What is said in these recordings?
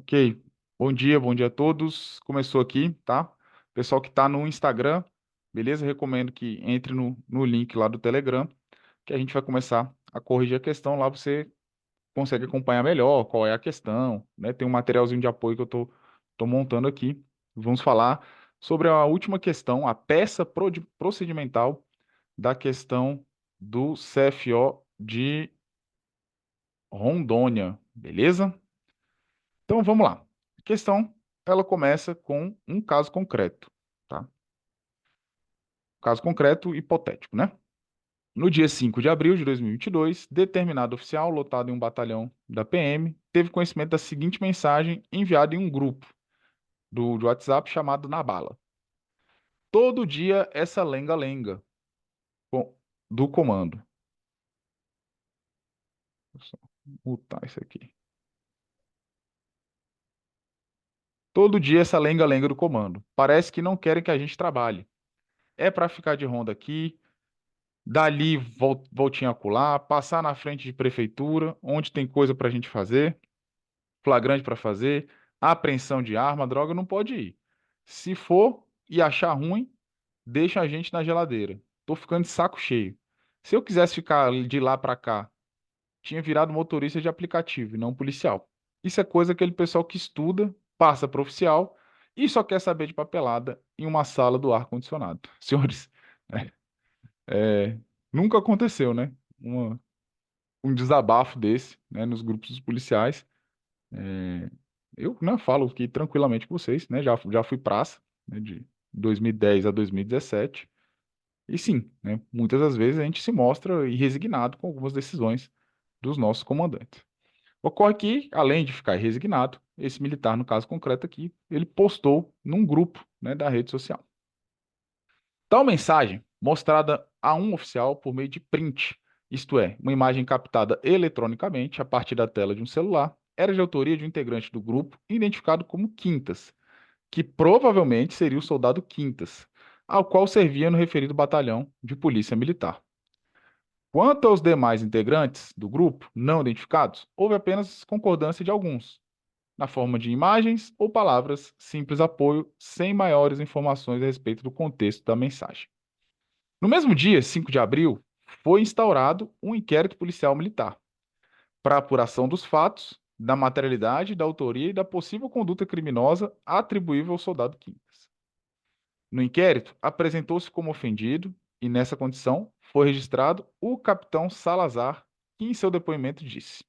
Ok. Bom dia a todos. Começou aqui, tá? Pessoal que está no Instagram, beleza? Recomendo que entre no link lá do Telegram, que a gente vai começar a corrigir a questão. Lá você consegue acompanhar melhor qual é a questão, né? Tem um materialzinho de apoio que eu tô montando aqui. Vamos falar sobre a última questão, a peça procedimental da questão do CFO de Rondônia, beleza? Então vamos lá. A questão, ela começa com um caso concreto, tá? Caso concreto hipotético, né? No dia 5 de abril de 2022, determinado oficial, lotado em um batalhão da PM, teve conhecimento da seguinte mensagem enviada em um grupo do WhatsApp chamado Na Bala. Todo dia essa lenga-lenga co- do comando. Deixa eu só mutar isso aqui. Todo dia essa lenga-lenga do comando. Parece que não querem que a gente trabalhe. É para ficar de ronda aqui, dali voltinha acolá, passar na frente de prefeitura, onde tem coisa para a gente fazer, flagrante para fazer, apreensão de arma, droga, não pode ir. Se for e achar ruim, deixa a gente na geladeira. Tô ficando de saco cheio. Se eu quisesse ficar de lá para cá, tinha virado motorista de aplicativo e não policial. Isso é coisa que aquele pessoal que estuda, passa para oficial e só quer saber de papelada em uma sala do ar-condicionado. Senhores, é, nunca aconteceu, né? Um desabafo desse, né, nos grupos dos policiais. É, eu, né, falo aqui tranquilamente com vocês, né? Já fui praça, né, de 2010 a 2017. E sim, né, muitas das vezes a gente se mostra irresignado com algumas decisões dos nossos comandantes. Ocorre que, além de ficar resignado, esse militar, no caso concreto aqui, ele postou num grupo, né, da rede social. Tal mensagem, mostrada a um oficial por meio de print, isto é, uma imagem captada eletronicamente a partir da tela de um celular, era de autoria de um integrante do grupo identificado como Quintas, que provavelmente seria o soldado Quintas, ao qual servia no referido batalhão de polícia militar. Quanto aos demais integrantes do grupo, não identificados, houve apenas concordância de alguns, na forma de imagens ou palavras, simples apoio, sem maiores informações a respeito do contexto da mensagem. No mesmo dia, 5 de abril, foi instaurado um inquérito policial militar para apuração dos fatos, da materialidade, da autoria e da possível conduta criminosa atribuível ao soldado Quintas. No inquérito, apresentou-se como ofendido e, nessa condição, foi registrado o capitão Salazar, que em seu depoimento disse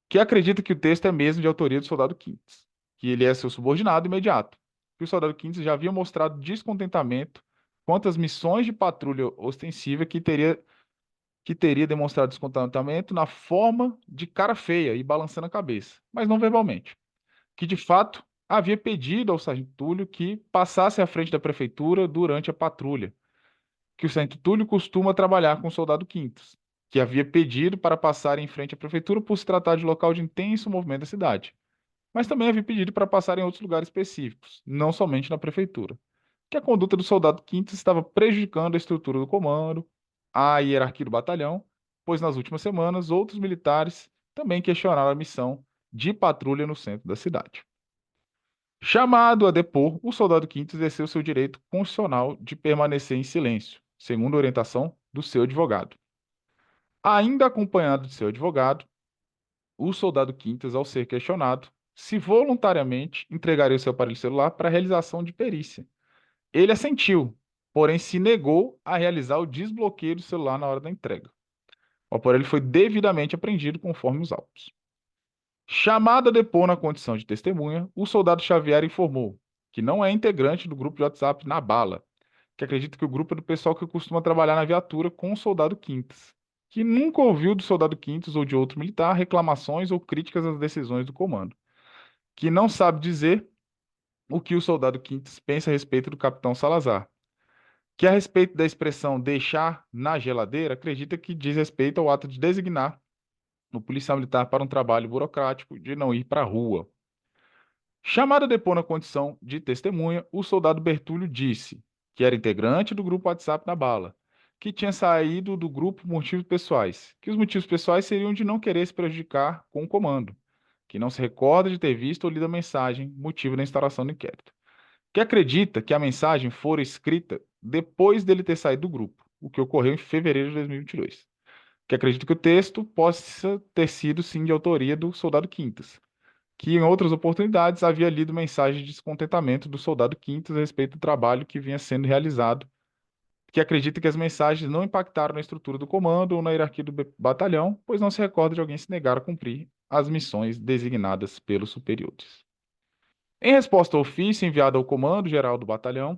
que acredita que o texto é mesmo de autoria do soldado Quintas, que ele é seu subordinado imediato, que o soldado Quintas já havia mostrado descontentamento quanto às missões de patrulha ostensiva que teria demonstrado descontentamento na forma de cara feia e balançando a cabeça, mas não verbalmente. Que de fato havia pedido ao sargento Túlio que passasse à frente da prefeitura durante a patrulha, que o sargento Túlio costuma trabalhar com o soldado Quintas, que havia pedido para passar em frente à prefeitura por se tratar de local de intenso movimento da cidade, mas também havia pedido para passar em outros lugares específicos, não somente na prefeitura. Que a conduta do soldado Quintas estava prejudicando a estrutura do comando, a hierarquia do batalhão, pois nas últimas semanas outros militares também questionaram a missão de patrulha no centro da cidade. Chamado a depor, o soldado Quintas exerceu seu direito constitucional de permanecer em silêncio, segundo a orientação do seu advogado. Ainda acompanhado de seu advogado, o soldado Quintas, ao ser questionado, se voluntariamente entregaria o seu aparelho celular para a realização de perícia. Ele assentiu, porém se negou a realizar o desbloqueio do celular na hora da entrega. O aparelho foi devidamente apreendido conforme os autos. Chamado a depor na condição de testemunha, o soldado Xavier informou que não é integrante do grupo de WhatsApp Na Bala, que acredita que o grupo é do pessoal que costuma trabalhar na viatura com o soldado Quintas, que nunca ouviu do soldado Quintas ou de outro militar reclamações ou críticas às decisões do comando, que não sabe dizer o que o soldado Quintas pensa a respeito do capitão Salazar, que a respeito da expressão deixar na geladeira, acredita que diz respeito ao ato de designar o policial militar para um trabalho burocrático de não ir para a rua. Chamado a depor na condição de testemunha, o soldado Bertúlio disse que era integrante do grupo WhatsApp Na Bala, que tinha saído do grupo por motivos pessoais, que os motivos pessoais seriam de não querer se prejudicar com o comando, que não se recorda de ter visto ou lido a mensagem, motivo da instauração do inquérito, que acredita que a mensagem fora escrita depois dele ter saído do grupo, o que ocorreu em fevereiro de 2022, que acredita que o texto possa ter sido, sim, de autoria do soldado Quintas, que em outras oportunidades havia lido mensagem de descontentamento do soldado Quintas a respeito do trabalho que vinha sendo realizado, que acredita que as mensagens não impactaram na estrutura do comando ou na hierarquia do batalhão, pois não se recorda de alguém se negar a cumprir as missões designadas pelos superiores. Em resposta ao ofício enviado ao comando-geral do batalhão,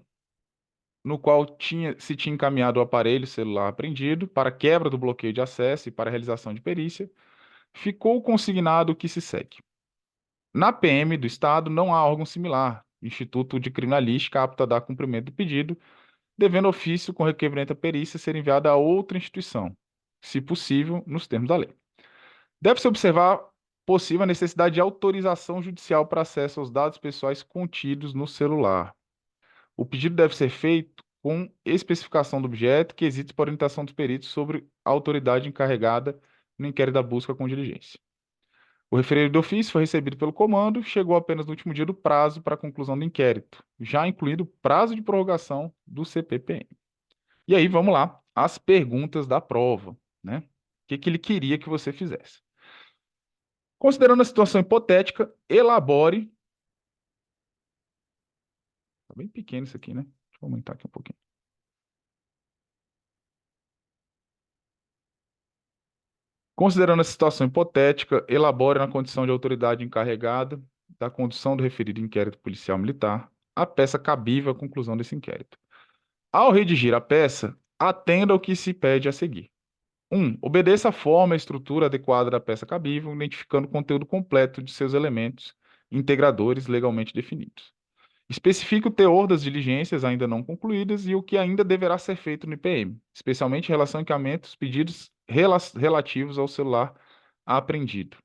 no qual se tinha encaminhado o aparelho celular apreendido para quebra do bloqueio de acesso e para realização de perícia, ficou consignado o que se segue. Na PM do Estado não há órgão similar, Instituto de Criminalística apto a dar cumprimento do pedido, devendo ofício com requerimento à perícia ser enviado a outra instituição, se possível, nos termos da lei. Deve-se observar possível a necessidade de autorização judicial para acesso aos dados pessoais contidos no celular. O pedido deve ser feito com especificação do objeto, quesitos para orientação dos peritos sobre a autoridade encarregada no inquérito da busca com diligência. O referido ofício foi recebido pelo comando, chegou apenas no último dia do prazo para a conclusão do inquérito, já incluído o prazo de prorrogação do CPPM. E aí, vamos lá, as perguntas da prova, né? O que ele queria que você fizesse? Considerando a situação hipotética, elabore. Tá bem pequeno isso aqui, né? Deixa eu aumentar aqui um pouquinho. Considerando a situação hipotética, elabore na condição de autoridade encarregada da condução do referido inquérito policial militar a peça cabível à conclusão desse inquérito. Ao redigir a peça, atenda ao que se pede a seguir. 1. Obedeça a forma e estrutura adequada da peça cabível, identificando o conteúdo completo de seus elementos integradores legalmente definidos. Especifique o teor das diligências ainda não concluídas e o que ainda deverá ser feito no IPM, especialmente em relação a encaminhamentos, pedidos relativos ao celular apreendido.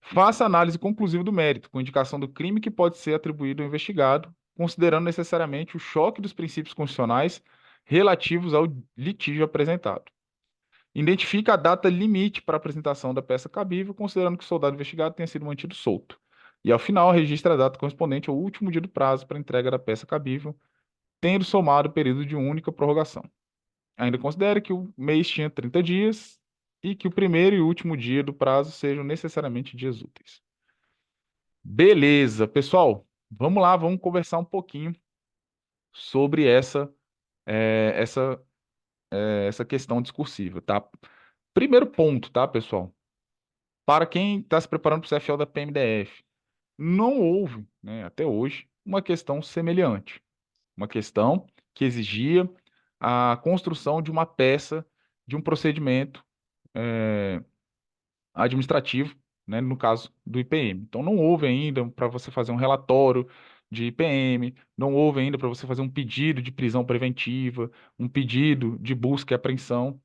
Faça análise conclusiva do mérito, com indicação do crime que pode ser atribuído ao investigado, considerando necessariamente o choque dos princípios constitucionais relativos ao litígio apresentado. Identifica a data limite para a apresentação da peça cabível, considerando que o soldado investigado tenha sido mantido solto. E, ao final, registra a data correspondente ao último dia do prazo para entrega da peça cabível, tendo somado o período de única prorrogação. Ainda considere que o mês tinha 30 dias e que o primeiro e último dia do prazo sejam necessariamente dias úteis. Beleza, pessoal. Vamos lá, vamos conversar um pouquinho sobre essa questão discursiva, tá? Primeiro ponto, tá, pessoal? Para quem está se preparando para o CFL da PMDF, não houve, né, até hoje, uma questão semelhante. Uma questão que exigia a construção de uma peça, de um procedimento administrativo, né, no caso do IPM. Então, não houve ainda para você fazer um relatório de IPM, não houve ainda para você fazer um pedido de prisão preventiva, um pedido de busca e apreensão.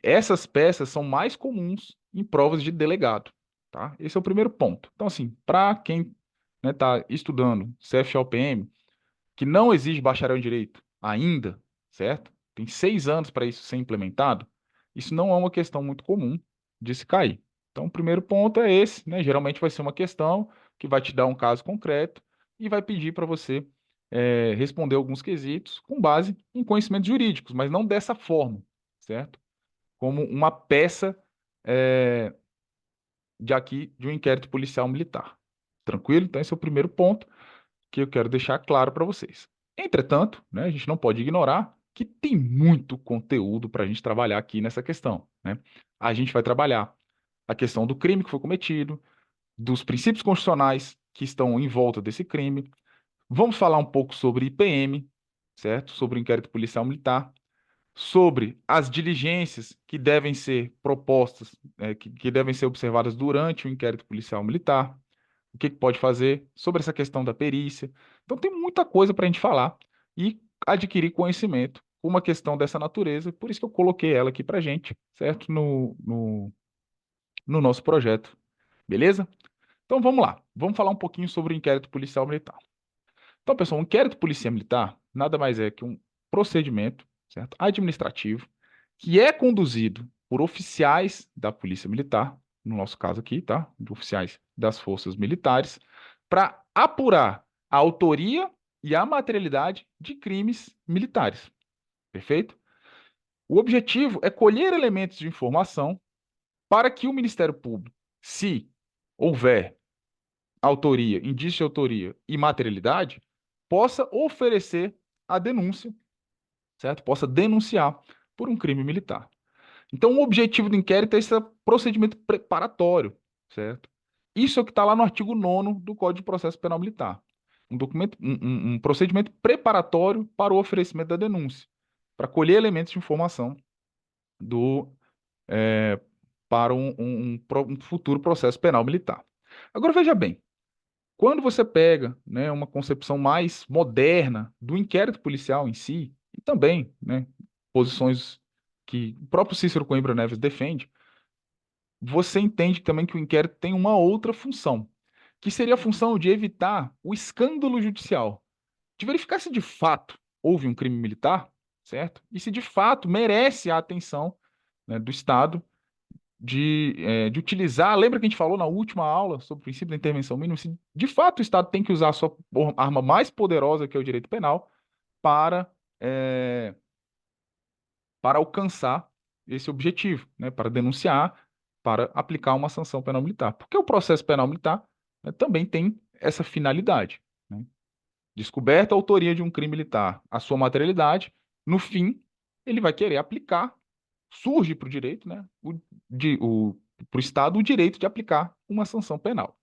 Essas peças são mais comuns em provas de delegado, tá? Esse é o primeiro ponto. Então, assim, para quem está estudando CFOPM, que não exige bacharel em direito ainda, certo? Tem 6 anos para isso ser implementado. Isso não é uma questão muito comum de se cair. Então, o primeiro ponto é esse, né? Geralmente vai ser uma questão que vai te dar um caso concreto e vai pedir para você responder alguns quesitos com base em conhecimentos jurídicos, mas não dessa forma, certo? Como uma peça de um inquérito policial militar. Tranquilo? Então, esse é o primeiro ponto que eu quero deixar claro para vocês. Entretanto, né, a gente não pode ignorar que tem muito conteúdo para a gente trabalhar aqui nessa questão, né? A gente vai trabalhar a questão do crime que foi cometido, dos princípios constitucionais que estão em volta desse crime. Vamos falar um pouco sobre IPM, certo? Sobre o inquérito policial militar, sobre as diligências que devem ser propostas, que devem ser observadas durante o inquérito policial militar, o que pode fazer, sobre essa questão da perícia. Então, tem muita coisa para a gente falar e adquirir conhecimento com uma questão dessa natureza, por isso que eu coloquei ela aqui para a gente, certo? No nosso projeto, beleza? Então, vamos lá. Vamos falar um pouquinho sobre o inquérito policial militar. Então, pessoal, o inquérito policial militar nada mais é que um procedimento, certo, administrativo que é conduzido por oficiais da Polícia Militar, no nosso caso aqui, tá? De oficiais das forças militares, para apurar a autoria e a materialidade de crimes militares. Perfeito? O objetivo é colher elementos de informação para que o Ministério Público, se houver autoria, indício de autoria e materialidade, possa oferecer a denúncia, certo? Possa denunciar por um crime militar. Então, o objetivo do inquérito é esse procedimento preparatório, certo? Isso é o que está lá no artigo 9º do Código de Processo Penal Militar. Um procedimento preparatório para o oferecimento da denúncia, para colher elementos de informação do, é, para um futuro processo penal militar. Agora, veja bem, quando você pega, né, uma concepção mais moderna do inquérito policial em si, e também, né, posições que o próprio Cícero Coimbra Neves defende, você entende também que o inquérito tem uma outra função, que seria a função de evitar o escândalo judicial, de verificar se de fato houve um crime militar, certo? E se de fato merece a atenção, né, do Estado de utilizar. Lembra que a gente falou na última aula sobre o princípio da intervenção mínima? Se de fato o Estado tem que usar a sua arma mais poderosa, que é o direito penal, para, é, para alcançar esse objetivo, né? Para denunciar, para aplicar uma sanção penal militar. Porque o processo penal militar, né, também tem essa finalidade, né? Descoberta a autoria de um crime militar, a sua materialidade, no fim, ele vai querer aplicar, surge para o direito, né, para o Estado, o direito de aplicar uma sanção penal.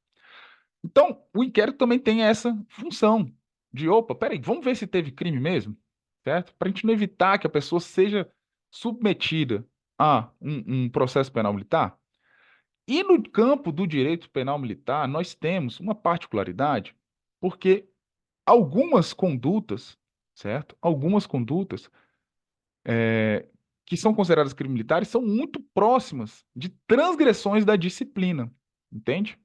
Então, o inquérito também tem essa função de, opa, peraí, vamos ver se teve crime mesmo, certo? Para a gente não evitar que a pessoa seja submetida a um processo penal militar. E no campo do direito penal militar, nós temos uma particularidade, porque algumas condutas, certo? Algumas condutas que são consideradas crimes militares são muito próximas de transgressões da disciplina, entende?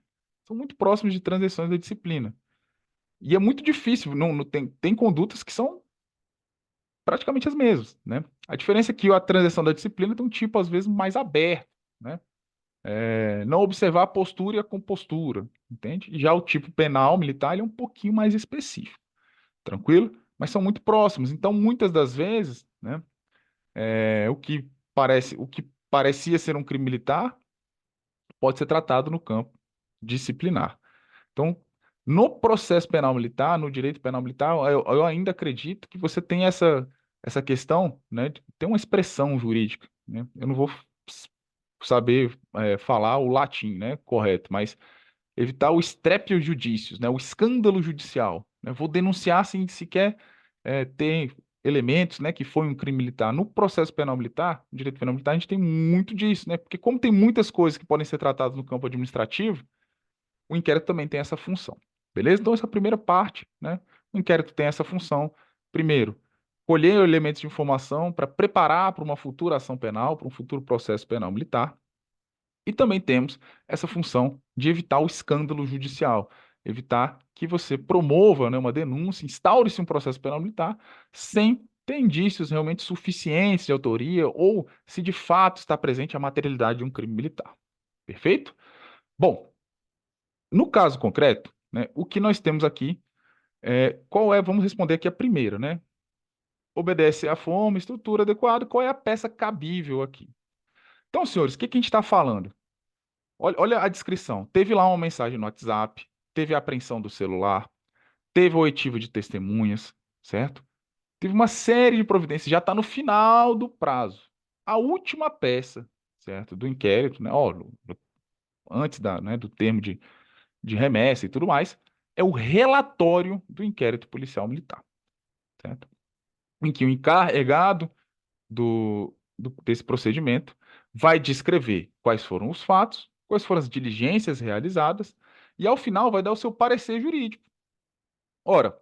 São muito próximas de transgressões da disciplina. E é muito difícil, tem condutas que são praticamente as mesmas, né? A diferença é que a transgressão da disciplina tem um tipo, às vezes, mais aberto, né? Não observar a postura e a compostura, entende? E já o tipo penal militar ele é um pouquinho mais específico, tranquilo? Mas são muito próximos. Então, muitas das vezes, né, o que parecia ser um crime militar pode ser tratado no campo disciplinar. Então, no processo penal militar, no direito penal militar, eu ainda acredito que você tem essa questão, né, de ter uma expressão jurídica, né? Eu não vou saber falar o latim, né, correto, mas evitar o strepio judicius, né, o escândalo judicial, né? Vou denunciar sem sequer ter elementos, né, que foi um crime militar. No processo penal militar, no direito penal militar, a gente tem muito disso, né? Porque como tem muitas coisas que podem ser tratadas no campo administrativo, o inquérito também tem essa função. Beleza? Então, essa é a primeira parte, né? O inquérito tem essa função. Primeiro, colher elementos de informação para preparar para uma futura ação penal, para um futuro processo penal militar. E também temos essa função de evitar o escândalo judicial, evitar que você promova, né, uma denúncia, instaure-se um processo penal militar sem ter indícios realmente suficientes de autoria ou se de fato está presente a materialidade de um crime militar. Perfeito? Bom, no caso concreto, né, o que nós temos aqui vamos responder aqui a primeira, né? Obedece à forma, estrutura adequada, qual é a peça cabível aqui? Então, senhores, o que a gente está falando? Olha a descrição. Teve lá uma mensagem no WhatsApp, teve a apreensão do celular, teve a oitiva de testemunhas, certo? Teve uma série de providências, já está no final do prazo. A última peça, certo, do inquérito, né, antes do termo de remessa e tudo mais, é o relatório do inquérito policial militar, certo? Em que o encarregado desse procedimento vai descrever quais foram os fatos, quais foram as diligências realizadas, e ao final vai dar o seu parecer jurídico. Ora,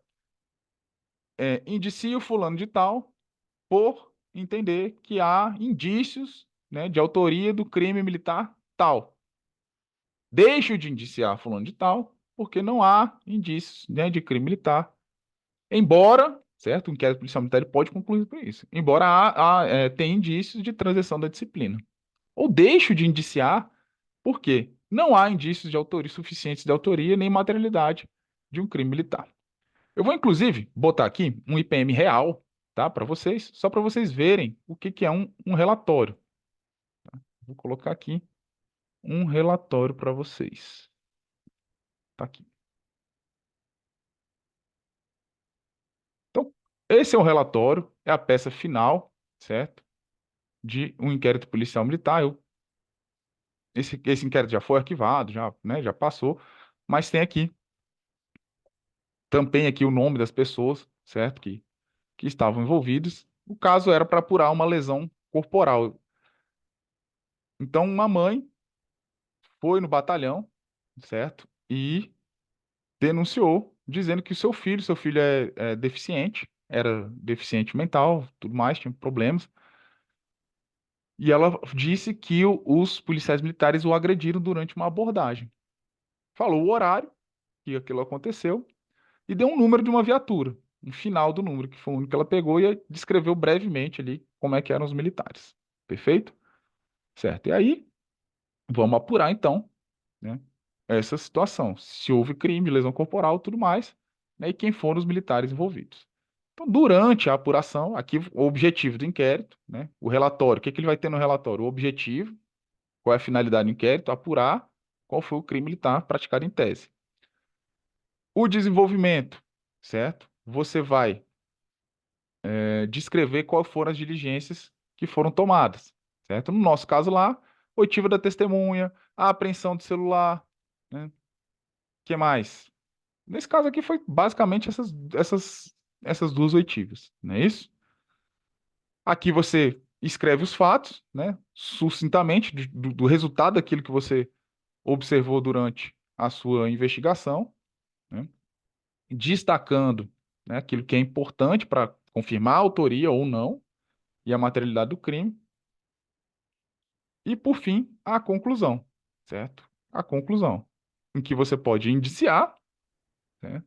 indicia o fulano de tal por entender que há indícios, né, de autoria do crime militar tal. Deixo de indiciar fulano de tal porque não há indícios, né, de crime militar. Embora, certo, o inquérito policial militar ele pode concluir por isso, embora tenha indícios de transição da disciplina. Ou deixo de indiciar Por quê? Não há indícios de autoria suficientes de autoria nem materialidade de um crime militar. Eu vou, inclusive, botar aqui um IPM real, tá, para vocês, só para vocês verem o que, que é um relatório. Vou colocar aqui um relatório para vocês. Tá aqui. Então, esse é o relatório, é a peça final, certo? De um inquérito policial militar. Esse inquérito já foi arquivado, já, né, já passou, mas tem aqui, também aqui o nome das pessoas, certo? Que estavam envolvidos. O caso era para apurar uma lesão corporal. Então, uma mãe foi no batalhão, certo? E denunciou, dizendo que o seu filho é deficiente, era deficiente mental, tudo mais, tinha problemas. E ela disse que os policiais militares o agrediram durante uma abordagem. Falou o horário que aquilo aconteceu e deu um número de uma viatura, um final do número, que foi o único que ela pegou e descreveu brevemente ali como é que eram os militares. Perfeito? Certo. E aí, vamos apurar então, né, essa situação. Se houve crime, lesão corporal, tudo mais, né, e quem foram os militares envolvidos. Então, durante a apuração, aqui o objetivo do inquérito, né, o relatório, o que que ele vai ter no relatório? O objetivo, qual é a finalidade do inquérito? Apurar qual foi o crime militar praticado em tese. O desenvolvimento, certo? Você vai descrever quais foram as diligências que foram tomadas, certo? No nosso caso lá, oitiva da testemunha, a apreensão do celular, né? Que mais? Nesse caso aqui foi basicamente essas duas oitivas, não é isso? Aqui você escreve os fatos, né? Sucintamente, do resultado daquilo que você observou durante a sua investigação, né? Destacando, né, aquilo que é importante para confirmar a autoria ou não e a materialidade do crime. E, por fim, a conclusão, certo? A conclusão, em que você pode indiciar, né,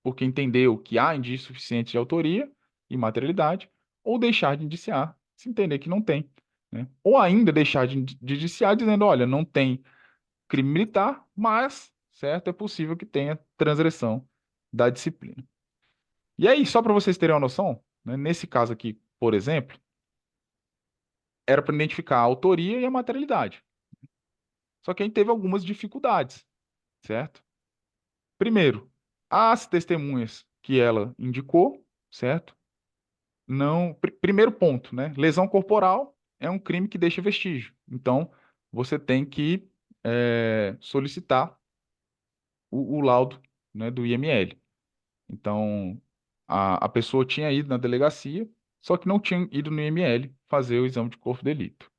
porque entendeu que há indício suficiente de autoria e materialidade, ou deixar de indiciar, se entender que não tem, né? Ou ainda deixar de indiciar dizendo, olha, não tem crime militar, mas, certo, é possível que tenha transgressão da disciplina. E aí, só para vocês terem uma noção, né, nesse caso aqui, por exemplo, era para identificar a autoria e a materialidade. Só que a gente teve algumas dificuldades, certo? Primeiro, as testemunhas que ela indicou, certo? Não, primeiro ponto, né? Lesão corporal é um crime que deixa vestígio. Então, você tem que solicitar o laudo, né, do IML. Então, a pessoa tinha ido na delegacia, só que não tinha ido no IML fazer o exame de corpo de delito.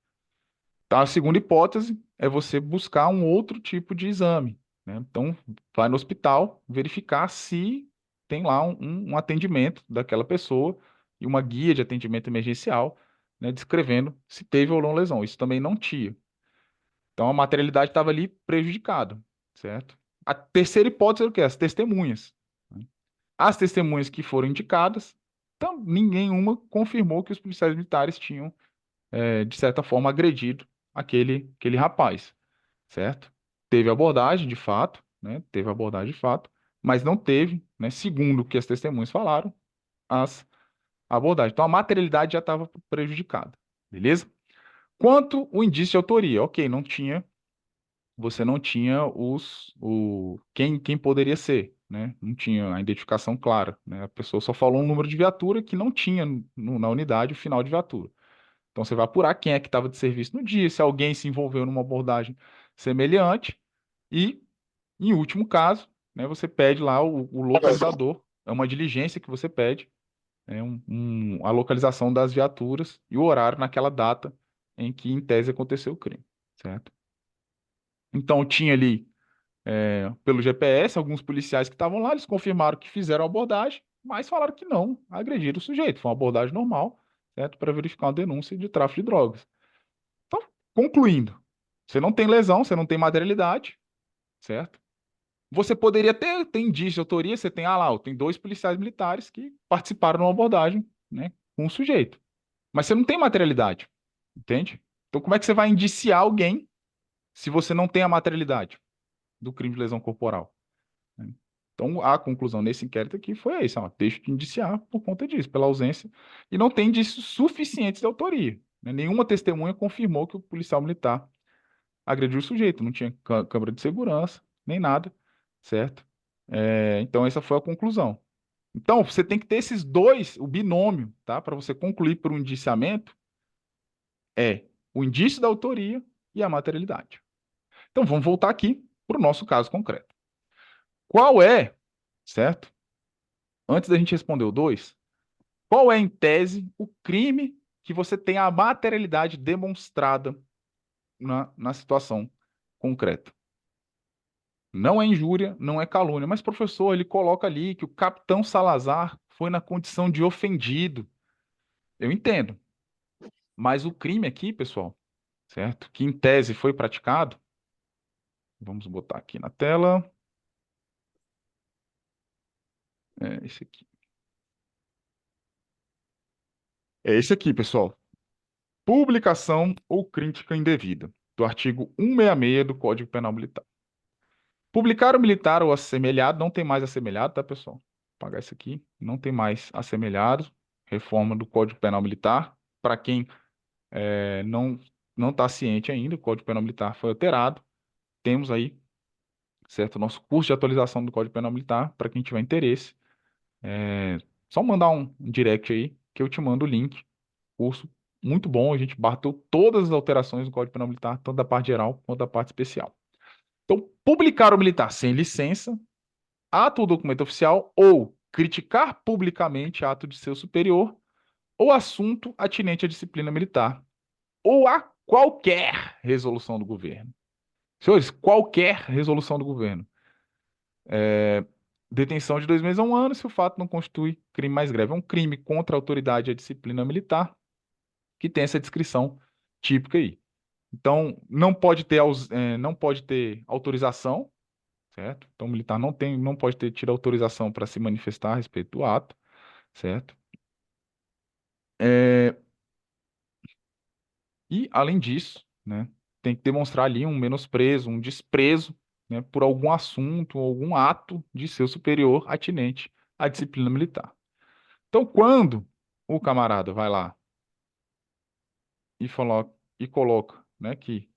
Tá? A segunda hipótese é você buscar um outro tipo de exame, né? Então, vai no hospital verificar se tem lá um atendimento daquela pessoa e uma guia de atendimento emergencial, né, descrevendo se teve ou não lesão. Isso também não tinha. Então, a materialidade estava ali prejudicada, certo? A terceira hipótese era o quê? As testemunhas, né? As testemunhas que foram indicadas, então, ninguém uma confirmou que os policiais militares tinham de certa forma, agredido aquele rapaz, certo? Teve abordagem, de fato, né? Teve abordagem de fato, mas não teve, né? Segundo o que as testemunhas falaram, as abordagens. Então, a materialidade já estava prejudicada, beleza? Quanto o indício de autoria, ok, não tinha, você não tinha quem poderia ser, né? Não tinha a identificação clara, né? A pessoa só falou um número de viatura que não tinha na unidade o final de viatura. Então você vai apurar quem é que estava de serviço no dia, se alguém se envolveu numa abordagem semelhante e, em último caso, né, você pede lá o localizador, é uma diligência que você pede, né, a localização das viaturas e o horário naquela data em que, em tese, aconteceu o crime, certo? Então tinha ali, pelo GPS, alguns policiais que estavam lá, eles confirmaram que fizeram a abordagem, mas falaram que não agrediram o sujeito, foi uma abordagem normal, certo? Para verificar uma denúncia de tráfico de drogas. Então, concluindo, você não tem lesão, você não tem materialidade, certo? Você poderia ter indício de autoria, você tem, lá, tem dois policiais militares que participaram de uma abordagem, né, com o sujeito. Mas você não tem materialidade, entende? Então, como é que você vai indiciar alguém se você não tem a materialidade do crime de lesão corporal, né? Então, a conclusão nesse inquérito aqui foi essa, ó, deixa de indiciar por conta disso, pela ausência, e não tem indícios suficientes de autoria, né? Nenhuma testemunha confirmou que o policial militar agrediu o sujeito, não tinha câmera de segurança, nem nada, certo? Então, essa foi a conclusão. Então, você tem que ter esses dois, o binômio, tá? Para você concluir por um indiciamento, é o indício da autoria e a materialidade. Então, vamos voltar aqui para o nosso caso concreto. Qual é, certo? Antes da gente responder o 2, qual é, em tese, o crime que você tem a materialidade demonstrada na situação concreta? Não é injúria, não é calúnia, mas, professor, ele coloca ali que o capitão Salazar foi na condição de ofendido. Eu entendo, mas o crime aqui, pessoal, certo? Que em tese foi praticado, vamos botar aqui na tela, é esse aqui. É esse aqui, pessoal. Publicação ou crítica indevida, do artigo 166 do Código Penal Militar. Publicar o militar ou assemelhado, não tem mais assemelhado, tá, pessoal? Vou apagar isso aqui, não tem mais assemelhado, reforma do Código Penal Militar. Para quem não está ciente ainda, o Código Penal Militar foi alterado. Temos aí, certo, nosso curso de atualização do Código Penal Militar, para quem tiver interesse. Só mandar um direct aí, que eu te mando o link. Curso muito bom, a gente bateu todas as alterações do Código Penal Militar, tanto da parte geral quanto da parte especial. Então, publicar o militar sem licença, ato ou documento oficial, ou criticar publicamente ato de seu superior, ou assunto atinente à disciplina militar, ou a qualquer resolução do governo. Senhores, qualquer resolução do governo. Detenção de 2 meses a 1 ano, se o fato não constitui crime mais grave. É um crime contra a autoridade e a disciplina militar, que tem essa descrição típica aí. Então, não pode ter autorização, certo? Então, o militar não pode ter tido autorização para se manifestar a respeito do ato, certo? E, além disso, né, tem que demonstrar ali um menosprezo, um desprezo, né, por algum assunto, algum ato de seu superior atinente à disciplina militar. Então, quando o camarada vai lá e coloca, né, que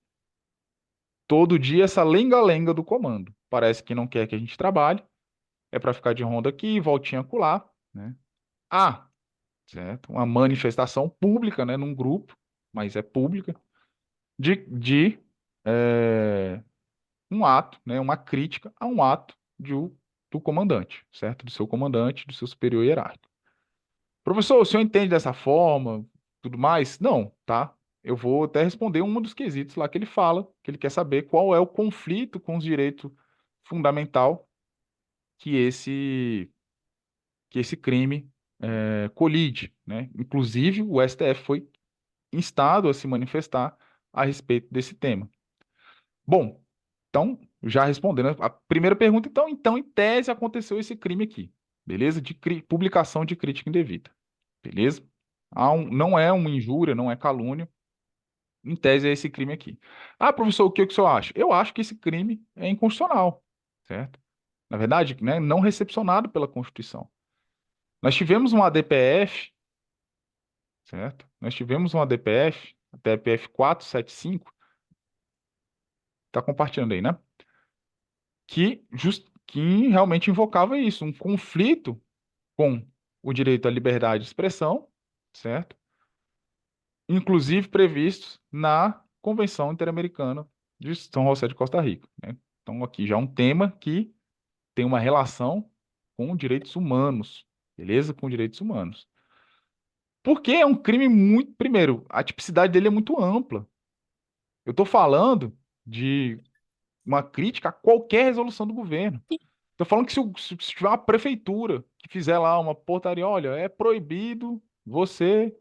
todo dia essa lenga-lenga do comando parece que não quer que a gente trabalhe, é para ficar de ronda aqui, voltinha acolá, né? Ah, certo? Uma manifestação pública, né, num grupo, mas é pública, de um ato, né, uma crítica a um ato do comandante, certo? Do seu comandante, do seu superior hierárquico. Professor, o senhor entende dessa forma, tudo mais? Não, tá? Eu vou até responder um dos quesitos lá que ele fala, que ele quer saber qual é o conflito com os direitos fundamental que esse crime colide, né? Inclusive, o STF foi instado a se manifestar a respeito desse tema. Bom, então, já respondendo a primeira pergunta, então, em tese, aconteceu esse crime aqui, beleza? De publicação de crítica indevida, beleza? Não é uma injúria, não é calúnia, em tese é esse crime aqui. Ah, professor, o que o senhor acha? Eu acho que esse crime é inconstitucional, certo? Na verdade, né, não recepcionado pela Constituição. Nós tivemos um ADPF, certo? Nós tivemos um ADPF, ADPF 475, está compartilhando aí, né? Que realmente invocava isso, um conflito com o direito à liberdade de expressão, certo? Inclusive previstos na Convenção Interamericana de São José de Costa Rica, né? Então, aqui já é um tema que tem uma relação com direitos humanos, beleza? Com direitos humanos. Porque é um crime muito. Primeiro, a tipicidade dele é muito ampla. Eu estou falando de uma crítica a qualquer resolução do governo. Estou falando que se tiver uma prefeitura que fizer lá uma portaria, olha, é proibido você,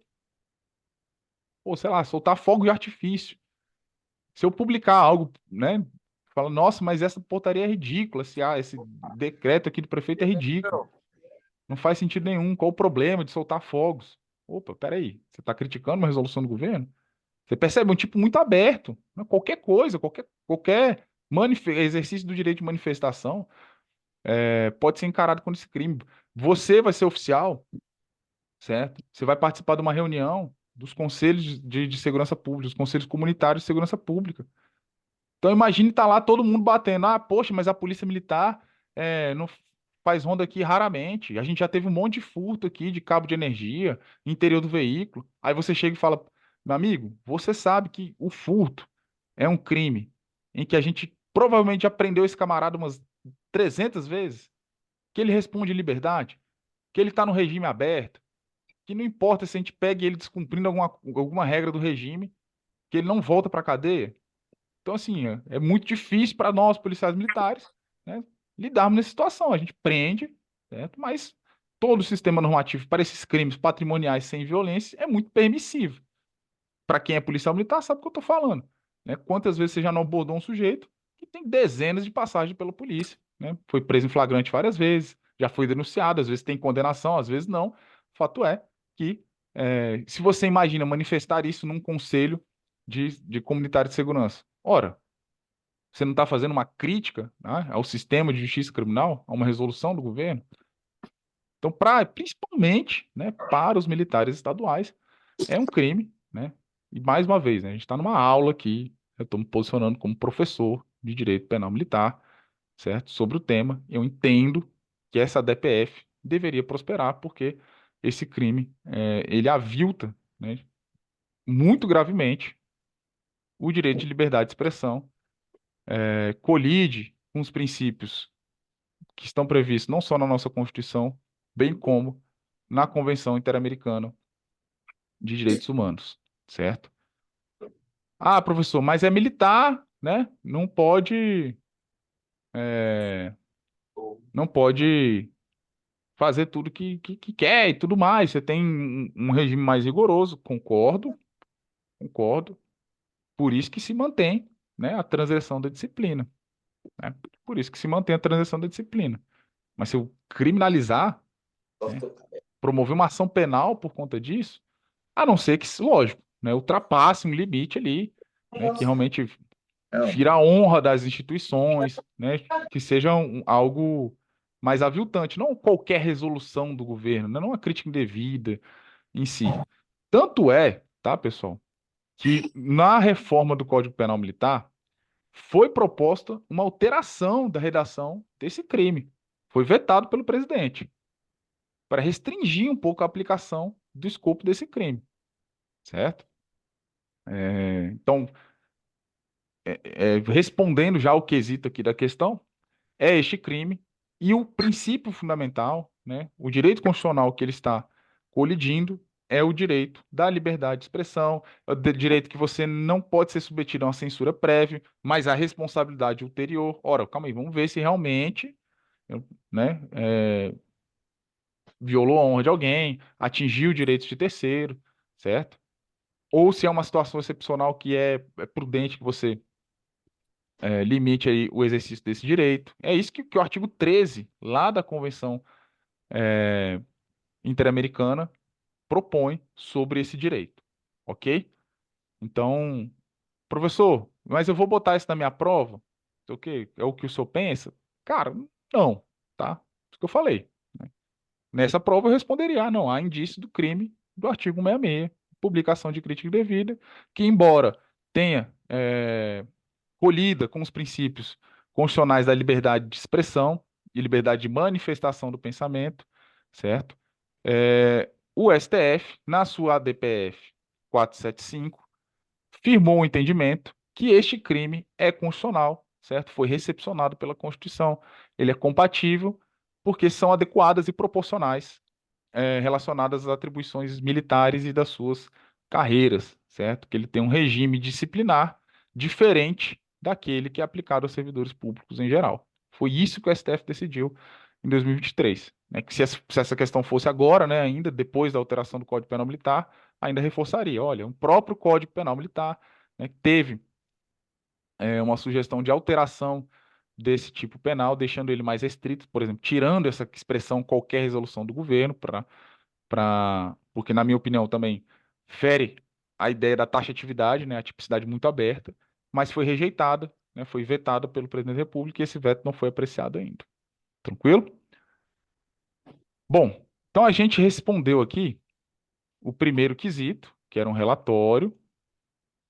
ou sei lá, soltar fogo de artifício. Se eu publicar algo, né, fala, nossa, mas essa portaria é ridícula, esse decreto aqui do prefeito é ridículo, não faz sentido nenhum, qual o problema de soltar fogos? Opa, peraí, você está criticando uma resolução do governo? Você percebe? É um tipo muito aberto, né? Qualquer coisa, qualquer exercício do direito de manifestação pode ser encarado como esse crime. Você vai ser oficial, certo? Você vai participar de uma reunião dos conselhos de segurança pública, dos conselhos comunitários de segurança pública. Então imagine estar lá todo mundo batendo. Ah, poxa, mas a polícia militar não faz ronda aqui raramente. A gente já teve um monte de furto aqui de cabo de energia, interior do veículo. Aí você chega e fala, meu amigo, você sabe que o furto é um crime em que a gente provavelmente já prendeu esse camarada umas 300 vezes, que ele responde em liberdade, que ele está no regime aberto, que não importa se a gente pega ele descumprindo alguma regra do regime, que ele não volta para a cadeia. Então, assim, é muito difícil para nós, policiais militares, né, lidarmos nessa situação. A gente prende, certo? Mas todo o sistema normativo para esses crimes patrimoniais sem violência é muito permissivo. Para quem é policial militar, sabe o que eu estou falando. Né? Quantas vezes você já não abordou um sujeito que tem dezenas de passagens pela polícia, né? Foi preso em flagrante várias vezes, já foi denunciado, às vezes tem condenação, às vezes não. Fato é que, se você imagina manifestar isso num conselho de comunitário de segurança, ora, você não está fazendo uma crítica, né, ao sistema de justiça criminal, a uma resolução do governo? Então, principalmente, né, para os militares estaduais, é um crime, né? E mais uma vez, né, a gente está numa aula aqui, eu estou me posicionando como professor de direito penal militar, certo? Sobre o tema, eu entendo que essa DPF deveria prosperar, porque esse crime, ele avilta, né, muito gravemente o direito de liberdade de expressão, colide com os princípios que estão previstos não só na nossa Constituição, bem como na Convenção Interamericana de Direitos Humanos, certo? Ah, professor, mas é militar, né? É, não pode fazer tudo que quer e tudo mais. Você tem um regime mais rigoroso, concordo, concordo. Por isso que se mantém, né, a transgressão da disciplina, né? Por isso que se mantém a transgressão da disciplina. Mas se eu criminalizar, né, promover uma ação penal por conta disso, a não ser que, lógico, né, ultrapasse um limite ali, né, que realmente fira a honra das instituições, né, que seja algo mais aviltante, não qualquer resolução do governo, né, não uma crítica indevida em si. Tanto é, tá, pessoal, que na reforma do Código Penal Militar foi proposta uma alteração da redação desse crime. Foi vetado pelo presidente para restringir um pouco a aplicação do escopo desse crime, certo? Então, respondendo já ao quesito aqui da questão, é este crime e o princípio fundamental, né, o direito constitucional que ele está colidindo é o direito da liberdade de expressão, é o direito que você não pode ser submetido a uma censura prévia, mas a responsabilidade ulterior. Ora, calma aí, vamos ver se realmente, né, violou a honra de alguém, atingiu direitos de terceiro, certo? Ou se é uma situação excepcional que é prudente que você limite aí o exercício desse direito. É isso que o artigo 13, lá da Convenção Interamericana, propõe sobre esse direito, ok? Então, professor, mas eu vou botar isso na minha prova? O quê? É o que o senhor pensa? Cara, não, tá? Isso que eu falei. Nessa prova eu responderia, não, há indício do crime do artigo 66, publicação de crítica indevida, que embora tenha colhida com os princípios constitucionais da liberdade de expressão e liberdade de manifestação do pensamento, certo? O STF, na sua ADPF 475, firmou um entendimento que este crime é constitucional, certo? Foi recepcionado pela Constituição. Ele é compatível porque são adequadas e proporcionais relacionadas às atribuições militares e das suas carreiras, certo? Que ele tem um regime disciplinar diferente daquele que é aplicado aos servidores públicos em geral. Foi isso que o STF decidiu em 2023, né? Que se essa questão fosse agora, né, ainda depois da alteração do Código Penal Militar, ainda reforçaria. Olha, o próprio Código Penal Militar, né, teve uma sugestão de alteração desse tipo penal, deixando ele mais restrito, por exemplo, tirando essa expressão qualquer resolução do governo porque na minha opinião também fere a ideia da taxatividade, né, a tipicidade muito aberta, mas foi rejeitada, né, foi vetada pelo presidente da República e esse veto não foi apreciado ainda. Tranquilo? Bom, então a gente respondeu aqui o primeiro quesito, que era um relatório,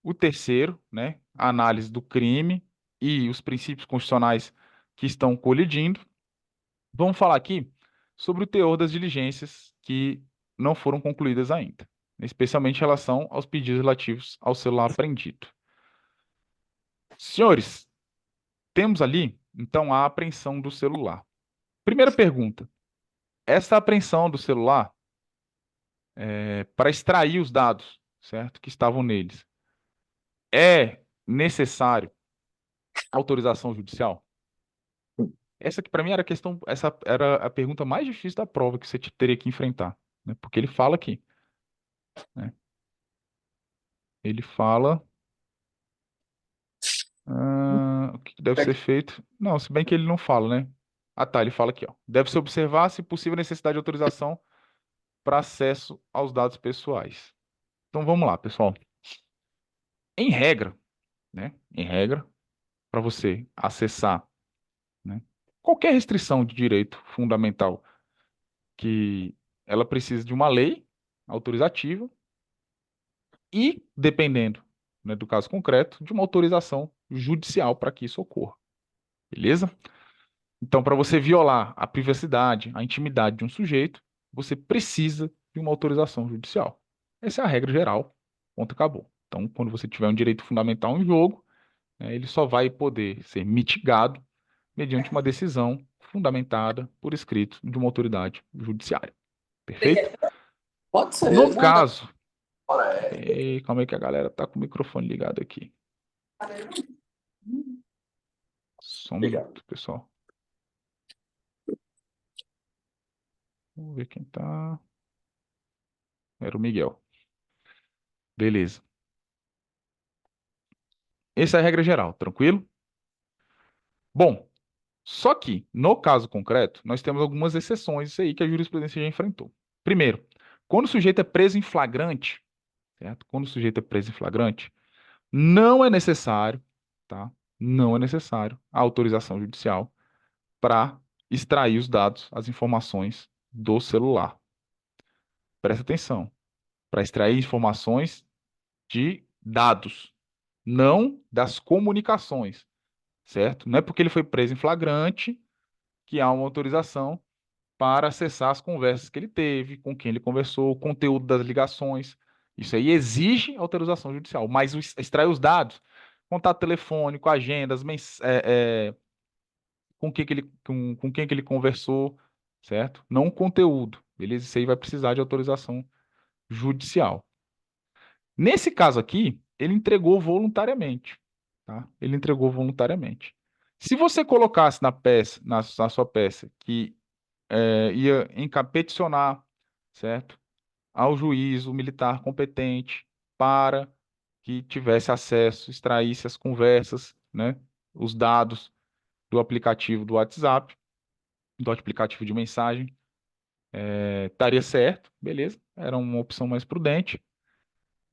o terceiro, né, a análise do crime e os princípios constitucionais que estão colidindo. Vamos falar aqui sobre o teor das diligências que não foram concluídas ainda, especialmente em relação aos pedidos relativos ao celular apreendido. Senhores, temos ali, então, a apreensão do celular. Primeira pergunta: essa apreensão do celular para extrair os dados, certo, que estavam neles, é necessário autorização judicial? Essa que para mim era a questão, essa era a pergunta mais difícil da prova que você teria que enfrentar, né? Porque ele fala aqui, né? Ele fala o que deve ser feito. Não, se bem que ele não fala, né? Ah, tá, ele fala aqui, ó. Deve-se observar, se possível, a necessidade de autorização para acesso aos dados pessoais. Então vamos lá, pessoal. Em regra, né? Em regra, para você acessar, né, qualquer restrição de direito fundamental que ela precisa de uma lei autorizativa e, dependendo, né, do caso concreto, de uma autorização judicial para que isso ocorra. Beleza? Então, para você violar a privacidade, a intimidade de um sujeito, você precisa de uma autorização judicial. Essa é a regra geral. Ponto, acabou. Então, quando você tiver um direito fundamental em jogo, né, ele só vai poder ser mitigado mediante uma decisão fundamentada por escrito de uma autoridade judiciária. Perfeito? Pode ser, No não, não. caso, calma aí que a galera tá com o microfone ligado aqui. Só um Obrigado. minuto, pessoal. Vamos ver quem tá. Era o Miguel. Beleza. Essa é a regra geral, tranquilo? Bom, só que, no caso concreto, nós temos algumas exceções aí que a jurisprudência já enfrentou. Primeiro, quando o sujeito é preso em flagrante, certo? Quando o sujeito é preso em flagrante, não é necessário, tá? Não é necessário a autorização judicial para extrair os dados, as informações do celular. Presta atenção. Para extrair informações de dados, não das comunicações, certo? Não é porque ele foi preso em flagrante que há uma autorização para acessar as conversas que ele teve, com quem ele conversou, o conteúdo das ligações. Isso aí exige autorização judicial, mas extrair os dados, contato telefônico, agendas, com quem que ele conversou, certo? Não o conteúdo, beleza? Isso aí vai precisar de autorização judicial. Nesse caso aqui, ele entregou voluntariamente, tá? Ele entregou voluntariamente. Se você colocasse na peça, na sua peça, que ia peticionar, certo? Ao juízo militar competente para que tivesse acesso, extraísse as conversas, né? Os dados do aplicativo do WhatsApp, do aplicativo de mensagem, estaria certo, beleza? Era uma opção mais prudente.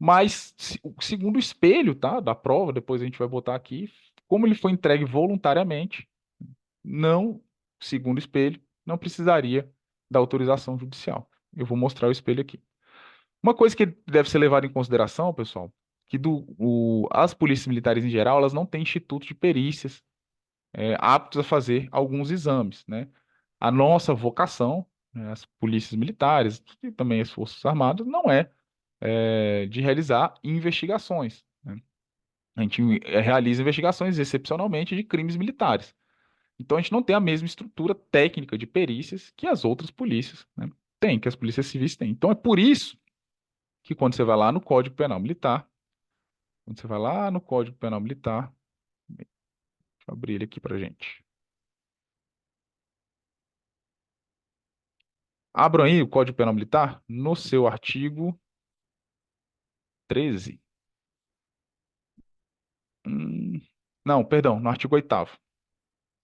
Mas, segundo o espelho, tá, da prova, depois a gente vai botar aqui, como ele foi entregue voluntariamente, não, segundo o espelho, não precisaria da autorização judicial. Eu vou mostrar o espelho aqui. Uma coisa que deve ser levada em consideração, pessoal, que as polícias militares em geral, elas não têm instituto de perícias aptos a fazer alguns exames, né? A nossa vocação, né, as polícias militares e também as forças armadas, não é de realizar investigações, né? A gente realiza investigações excepcionalmente de crimes militares. Então a gente não tem a mesma estrutura técnica de perícias que as outras polícias, né, têm, que as polícias civis têm. Então é por isso que quando você vai lá no Código Penal Militar, quando você vai lá no Código Penal Militar, deixa eu abrir ele aqui pra gente. Abram aí o Código Penal Militar no seu artigo 13. Não, perdão, no artigo 8º.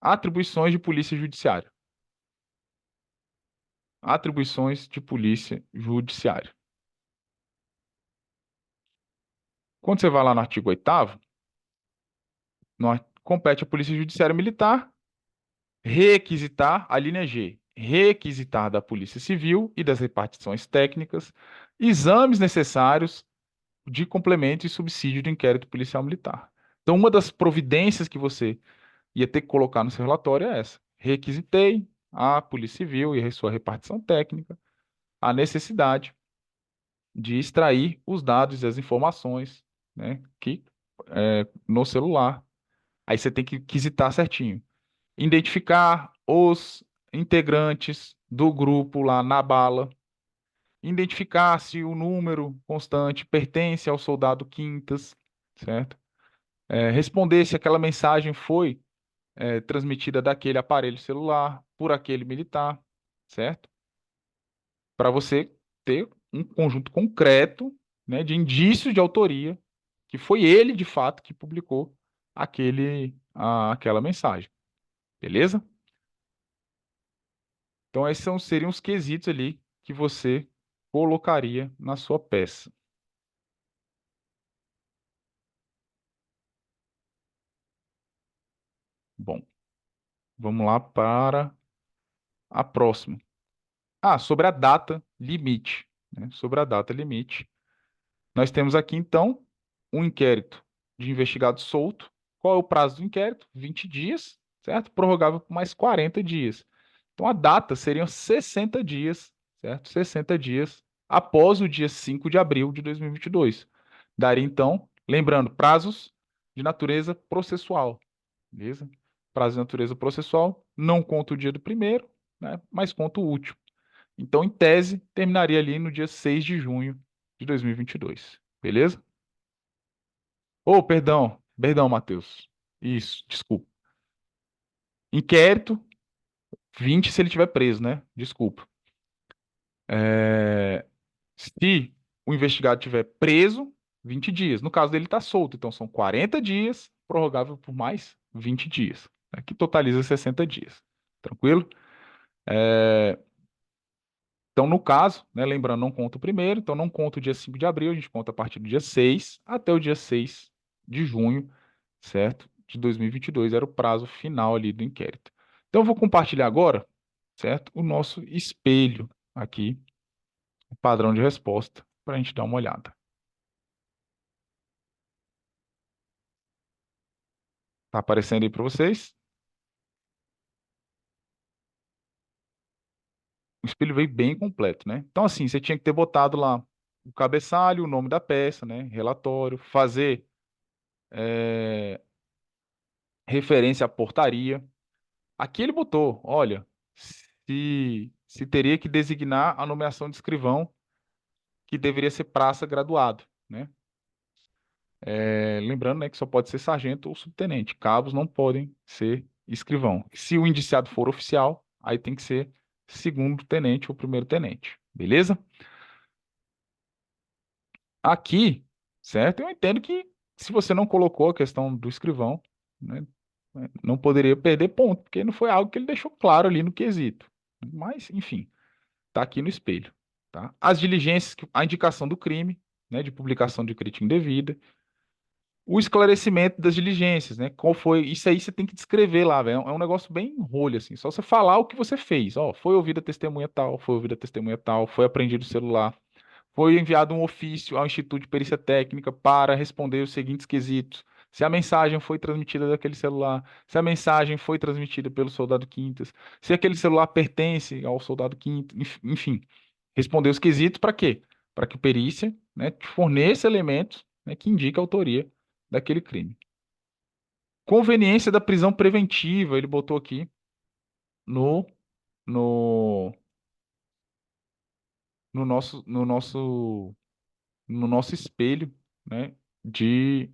Atribuições de polícia judiciária. Atribuições de polícia judiciária. Quando você vai lá no artigo 8º, compete à Polícia Judiciária Militar requisitar, a linha G, requisitar da Polícia Civil e das repartições técnicas exames necessários de complemento e subsídio do inquérito policial militar. Então, uma das providências que você ia ter que colocar no seu relatório é essa. Requisitei à Polícia Civil e a sua repartição técnica a necessidade de extrair os dados e as informações, né, no celular. Aí você tem que quisitar certinho. Identificar os integrantes do grupo lá na bala. Identificar se o número constante pertence ao soldado Quintas, certo? Responder se aquela mensagem foi transmitida daquele aparelho celular por aquele militar, certo? Para você ter um conjunto concreto, né, de indícios de autoria que foi ele, de fato, que publicou aquela mensagem. Beleza? Então, esses seriam os quesitos ali que você colocaria na sua peça. Bom, vamos lá para a próxima. Sobre a data limite, né? Sobre a data limite. Nós temos aqui, então, um inquérito de investigado solto. Qual é o prazo do inquérito? 20 dias, certo? Prorrogável por mais 40 dias. Então, a data seriam 60 dias, certo? 60 dias após o dia 5 de abril de 2022. Daria, então, lembrando, prazos de natureza processual, beleza? Prazo de natureza processual, não conta o dia do primeiro, né? Mas conta o último. Então, em tese, terminaria ali no dia 6 de junho de 2022. Beleza? Perdão, Matheus. Isso, desculpa. Inquérito, 20 se ele estiver preso, né? Desculpa. Se o investigado estiver preso, 20 dias. No caso dele, está solto. Então, são 40 dias, prorrogável por mais 20 dias, né? Que totaliza 60 dias. Tranquilo? Então, no caso, né, lembrando, não conta o primeiro, então não conta o dia 5 de abril, a gente conta a partir do dia 6 até o dia 6 de junho, certo? De 2022, era o prazo final ali do inquérito. Então, eu vou compartilhar agora, certo? O nosso espelho aqui, o padrão de resposta, para a gente dar uma olhada. Tá aparecendo aí para vocês? O espelho veio bem completo, né? Então, assim, você tinha que ter botado lá o cabeçalho, o nome da peça, né? Relatório, fazer referência à portaria. Aqui ele botou, olha, se teria que designar a nomeação de escrivão, que deveria ser praça graduado, né? Lembrando, né, que só pode ser sargento ou subtenente. Cabos não podem ser escrivão. Se o indiciado for oficial, aí tem que ser segundo tenente ou primeiro tenente. Beleza? Aqui, certo? Eu entendo que se você não colocou a questão do escrivão, né, não poderia perder ponto, porque não foi algo que ele deixou claro ali no quesito. Mas, enfim, está aqui no espelho. Tá? As diligências, a indicação do crime, né, de publicação de crítica indevida, o esclarecimento das diligências, né? Qual foi? Isso aí você tem que descrever lá, velho. É um negócio bem rolho, assim. Só você falar o que você fez. Ó, foi ouvida a testemunha tal, foi ouvida a testemunha tal, foi apreendido o celular. Foi enviado um ofício ao Instituto de Perícia Técnica para responder os seguintes quesitos. Se a mensagem foi transmitida daquele celular, se a mensagem foi transmitida pelo soldado Quintas, se aquele celular pertence ao soldado Quintas, enfim, responder os quesitos para quê? Para que a perícia, né, te forneça elementos, né, que indiquem a autoria daquele crime. Conveniência da prisão preventiva, ele botou aqui no, no, no nosso espelho, né, de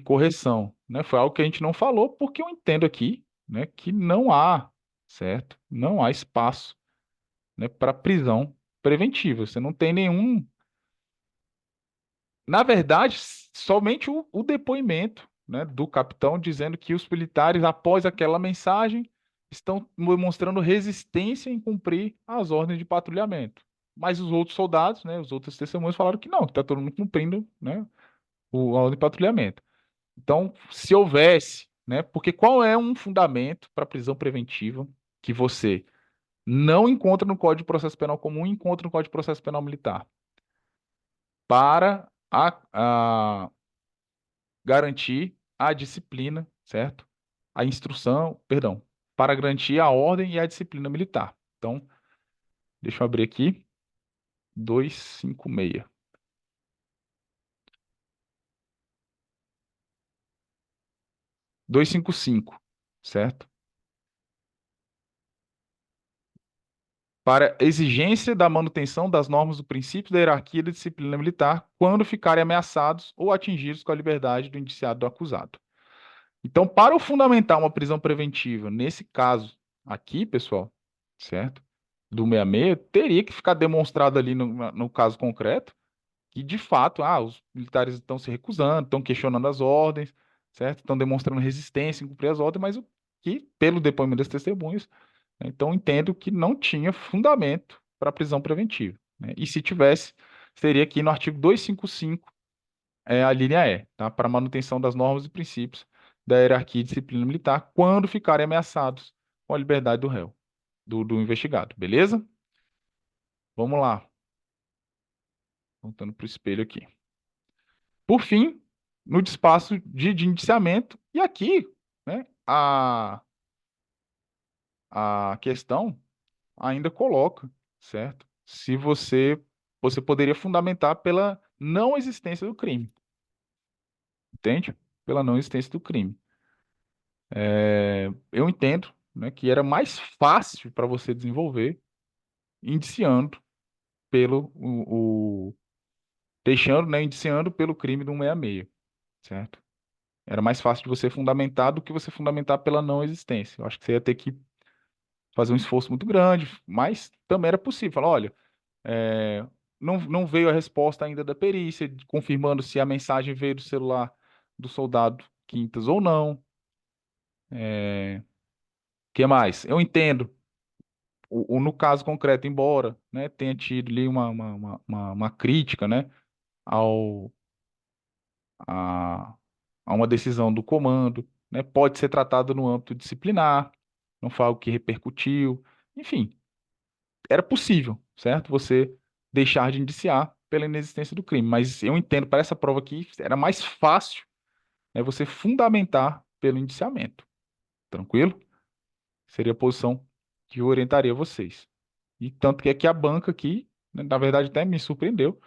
correção, né? Foi algo que a gente não falou, porque eu entendo aqui, né, que não há, certo? Não há espaço, né, para prisão preventiva. Você não tem nenhum. Na verdade, somente o depoimento, né, do capitão dizendo que os militares, após aquela mensagem, estão demonstrando resistência em cumprir as ordens de patrulhamento. mas os outros soldados, né, os outros testemunhas falaram que não, que está todo mundo cumprindo, né, a ordem de patrulhamento. Então, se houvesse, né, porque qual é um fundamento para prisão preventiva que você não encontra no Código de Processo Penal comum e encontra no Código de Processo Penal militar? Para garantir a disciplina, certo? A instrução, perdão, para garantir a ordem e a disciplina militar. Então, deixa eu abrir aqui, 256. 255, certo? Para exigência da manutenção das normas do princípio da hierarquia e da disciplina militar quando ficarem ameaçados ou atingidos com a liberdade do indiciado do acusado. Então, para eu fundamentar uma prisão preventiva, nesse caso aqui, pessoal, certo? Do 66, teria que ficar demonstrado ali no caso concreto que, de fato, os militares estão se recusando, estão questionando as ordens, certo? Estão demonstrando resistência em cumprir as ordens, mas o que, pelo depoimento das testemunhas, né, então entendo que não tinha fundamento para prisão preventiva, né? E se tivesse, seria aqui no artigo 255, a linha E, tá? Para manutenção das normas e princípios da hierarquia e disciplina militar quando ficarem ameaçados com a liberdade do réu, do investigado, beleza? Vamos lá, voltando para o espelho aqui. Por fim, no despacho de indiciamento, e aqui, né, a questão ainda coloca, certo? Se você poderia fundamentar pela não existência do crime, entende? Pela não existência do crime. Eu entendo, né, que era mais fácil para você desenvolver indiciando deixando, né, indiciando pelo crime do 166, certo? Era mais fácil de você fundamentar do que você fundamentar pela não existência. Eu acho que você ia ter que fazer um esforço muito grande, mas também era possível. Falar, olha, não veio a resposta ainda da perícia, confirmando se a mensagem veio do celular do soldado Quintas ou não. Que mais? Eu entendo. No caso concreto, embora, né, tenha tido ali uma crítica, né, ao, a, a uma decisão do comando, né, pode ser tratado no âmbito disciplinar, não foi algo que repercutiu, enfim, era possível, certo? Você deixar de indiciar pela inexistência do crime, mas eu entendo para essa prova aqui era mais fácil, né, você fundamentar pelo indiciamento, tranquilo? Seria a posição que eu orientaria vocês. E tanto que aqui a banca aqui, né, na verdade até me surpreendeu,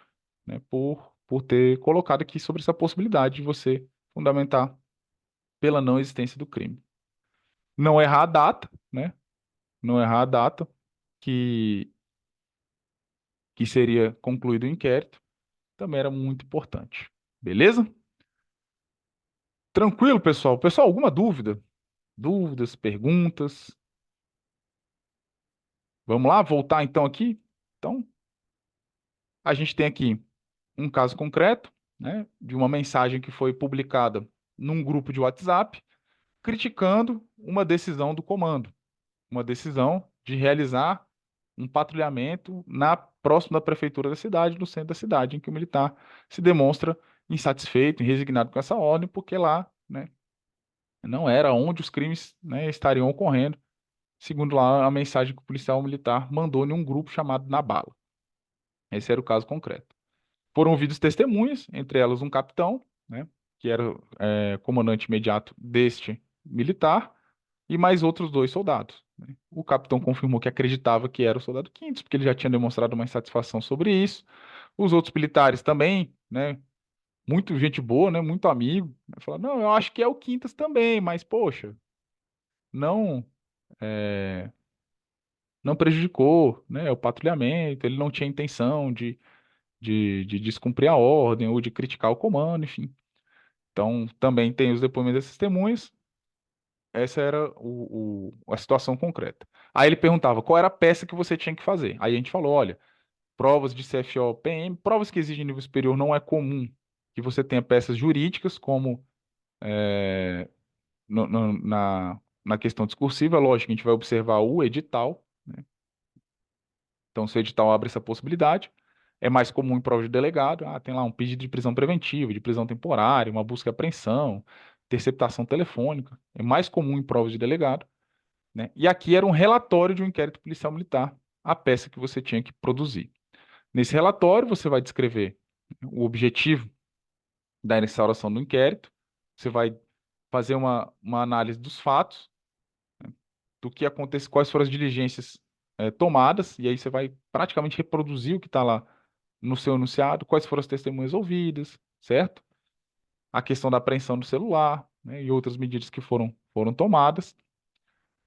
né, por ter colocado aqui sobre essa possibilidade de você fundamentar pela não existência do crime. Não errar a data, né? Não errar a data que, que seria concluído o inquérito, também era muito importante. Beleza? Tranquilo, pessoal? Pessoal, alguma dúvida? Dúvidas, perguntas? Vamos lá, voltar então aqui? Então, a gente tem aqui um caso concreto, né, de uma mensagem que foi publicada num grupo de WhatsApp, criticando uma decisão do comando, uma decisão de realizar um patrulhamento próximo da prefeitura da cidade, no centro da cidade, em que o militar se demonstra insatisfeito e resignado com essa ordem, porque lá, né, não era onde os crimes, né, estariam ocorrendo, segundo lá a mensagem que o policial militar mandou em um grupo chamado Na Bala. Esse era o caso concreto. Foram ouvidos testemunhas, entre elas um capitão, né, que era comandante imediato deste militar, e mais outros dois soldados, né? O capitão confirmou que acreditava que era o soldado Quintos, porque ele já tinha demonstrado uma insatisfação sobre isso. Os outros militares também, né, muito gente boa, né, muito amigo, né, falaram, não, eu acho que é o Quintas também, mas, poxa, não, é, não prejudicou, né, o patrulhamento, ele não tinha intenção de descumprir a ordem ou de criticar o comando, enfim. Então, também tem os depoimentos das testemunhas. Essa era a situação concreta. Aí ele perguntava qual era a peça que você tinha que fazer. Aí a gente falou, olha, provas de CFO, PM, provas que exigem nível superior não é comum que você tenha peças jurídicas, como é, na questão discursiva, lógico, a gente vai observar o edital, né? Então, se o edital abre essa possibilidade, é mais comum em prova de delegado, tem lá um pedido de prisão preventiva, de prisão temporária, uma busca e apreensão, interceptação telefônica, é mais comum em provas de delegado, né? E aqui era um relatório de um inquérito policial militar, a peça que você tinha que produzir. Nesse relatório, você vai descrever o objetivo da instauração do inquérito, você vai fazer uma análise dos fatos, do que acontece, quais foram as diligências tomadas, e aí você vai praticamente reproduzir o que está lá no seu enunciado, quais foram as testemunhas ouvidas, certo? A questão da apreensão do celular, né, e outras medidas que foram tomadas.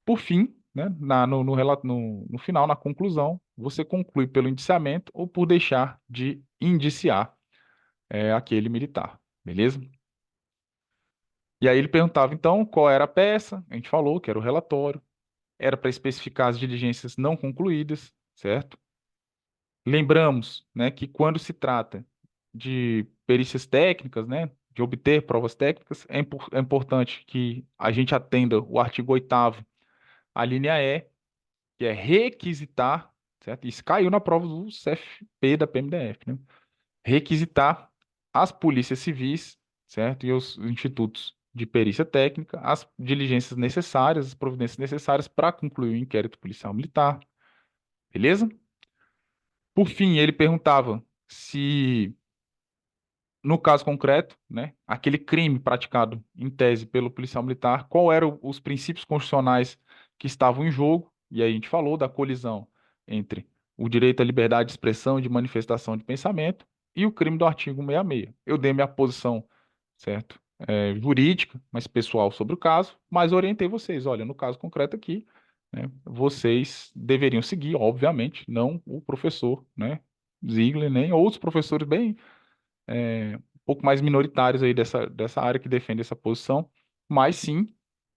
Por fim, né, no final, na conclusão, você conclui pelo indiciamento ou por deixar de indiciar aquele militar, beleza? E aí ele perguntava, então, qual era a peça, a gente falou que era o relatório, era para especificar as diligências não concluídas, certo? Lembramos, né, que quando se trata de perícias técnicas, né, de obter provas técnicas, é importante que a gente atenda o artigo 8º, a linha E, que é requisitar, certo? Isso caiu na prova do CFP da PMDF, né? Requisitar as polícias civis, certo? E os institutos de perícia técnica, as diligências necessárias, as providências necessárias para concluir o inquérito policial militar, beleza? Por fim, ele perguntava se, no caso concreto, né, aquele crime praticado em tese pelo policial militar, qual eram os princípios constitucionais que estavam em jogo, e aí a gente falou da colisão entre o direito à liberdade de expressão e de manifestação de pensamento e o crime do artigo 66. Eu dei minha posição, certo, jurídica, mas pessoal sobre o caso, mas orientei vocês, olha, no caso concreto aqui, né, vocês deveriam seguir, obviamente, não o professor, né, Ziegler, nem outros professores bem um pouco mais minoritários aí dessa área que defende essa posição, mas sim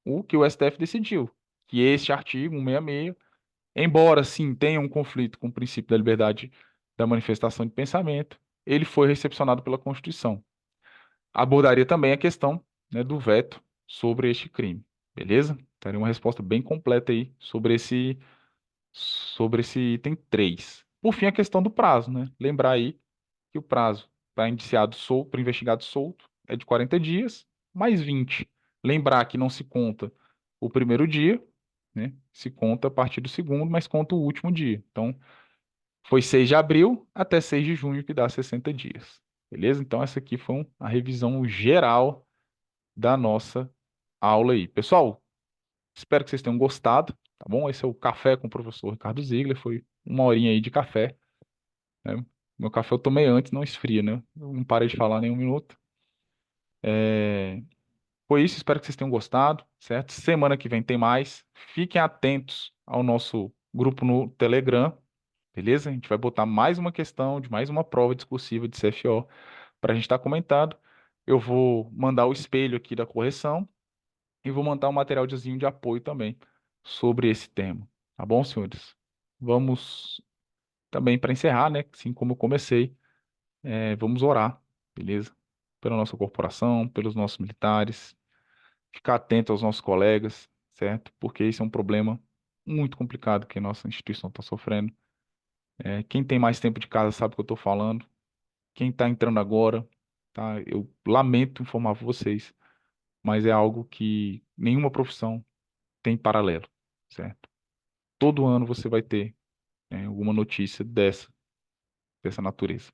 o que o STF decidiu, que este artigo 166, embora sim tenha um conflito com o princípio da liberdade da manifestação de pensamento, ele foi recepcionado pela Constituição. Abordaria também a questão, né, do veto sobre este crime, beleza? Daria uma resposta bem completa aí sobre esse item 3. Por fim, a questão do prazo, né? Lembrar aí que o prazo para indiciado solto, para investigado solto, é de 40 dias, mais 20. Lembrar que não se conta o primeiro dia, né? Se conta a partir do segundo, mas conta o último dia. Então, foi 6 de abril até 6 de junho, que dá 60 dias. Beleza? Então, essa aqui foi a revisão geral da nossa aula aí. Pessoal, espero que vocês tenham gostado, tá bom? Esse é o Café com o professor Ricardo Ziegler, foi uma horinha aí de café, né? Meu café eu tomei antes, não esfria, né? Eu não parei de falar nem um minuto. É, Foi isso, espero que vocês tenham gostado, certo? Semana que vem tem mais. Fiquem atentos ao nosso grupo no Telegram, beleza? A gente vai botar mais uma questão de mais uma prova discursiva de CFO para a gente estar comentando. Eu vou mandar o espelho aqui da correção e vou mandar um materialzinho de apoio também sobre esse tema. Tá bom, senhores? Vamos também para encerrar, né? Assim como eu comecei, vamos orar, beleza? Pela nossa corporação, pelos nossos militares, ficar atento aos nossos colegas, certo? Porque esse é um problema muito complicado que a nossa instituição está sofrendo. Quem tem mais tempo de casa sabe o que eu estou falando. Quem está entrando agora, tá? Eu lamento informar vocês, mas é algo que nenhuma profissão tem paralelo, certo? Todo ano você vai ter, alguma notícia dessa natureza.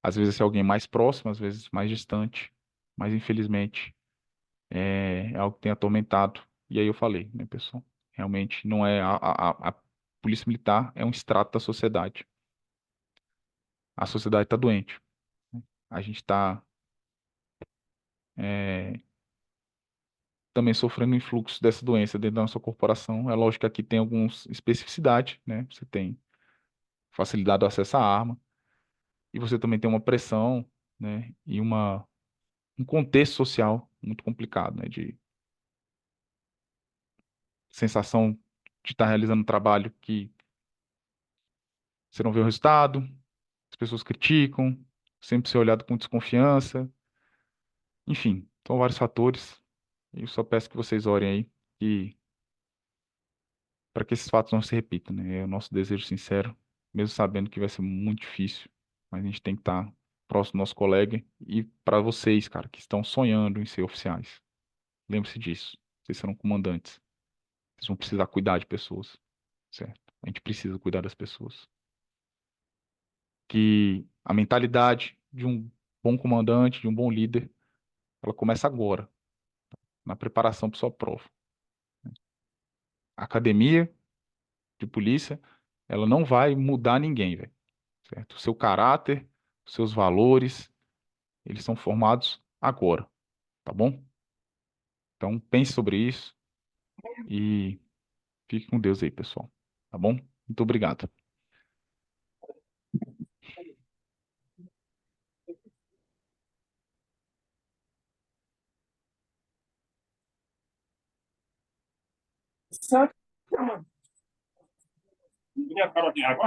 Às vezes é alguém mais próximo, às vezes mais distante, mas infelizmente é algo que tem atormentado. E aí eu falei, né, pessoal? Realmente não é a polícia militar é um extrato da sociedade. A sociedade está doente. A gente está também sofrendo o influxo dessa doença dentro da nossa corporação. É lógico que aqui tem algumas especificidades, né? Você tem facilidade do acesso à arma e você também tem uma pressão, né? E um contexto social muito complicado, né? De sensação de estar realizando um trabalho que você não vê o resultado, as pessoas criticam, sempre ser olhado com desconfiança, enfim, são vários fatores. E eu só peço que vocês orem aí e para que esses fatos não se repitam, né? É o nosso desejo sincero. mesmo sabendo que vai ser muito difícil, mas a gente tem que estar próximo do nosso colega e para vocês, cara, que estão sonhando em ser oficiais, lembre-se disso. Vocês serão comandantes. Vocês vão precisar cuidar de pessoas, certo? A gente precisa cuidar das pessoas. Que a mentalidade de um bom comandante, de um bom líder, ela começa agora, na preparação para sua prova. A academia de polícia, ela não vai mudar ninguém, velho, certo? O seu caráter, os seus valores, eles são formados agora, tá bom? Então pense sobre isso e fique com Deus aí, pessoal. Tá bom? Muito obrigado. Só que, minha cara tem água.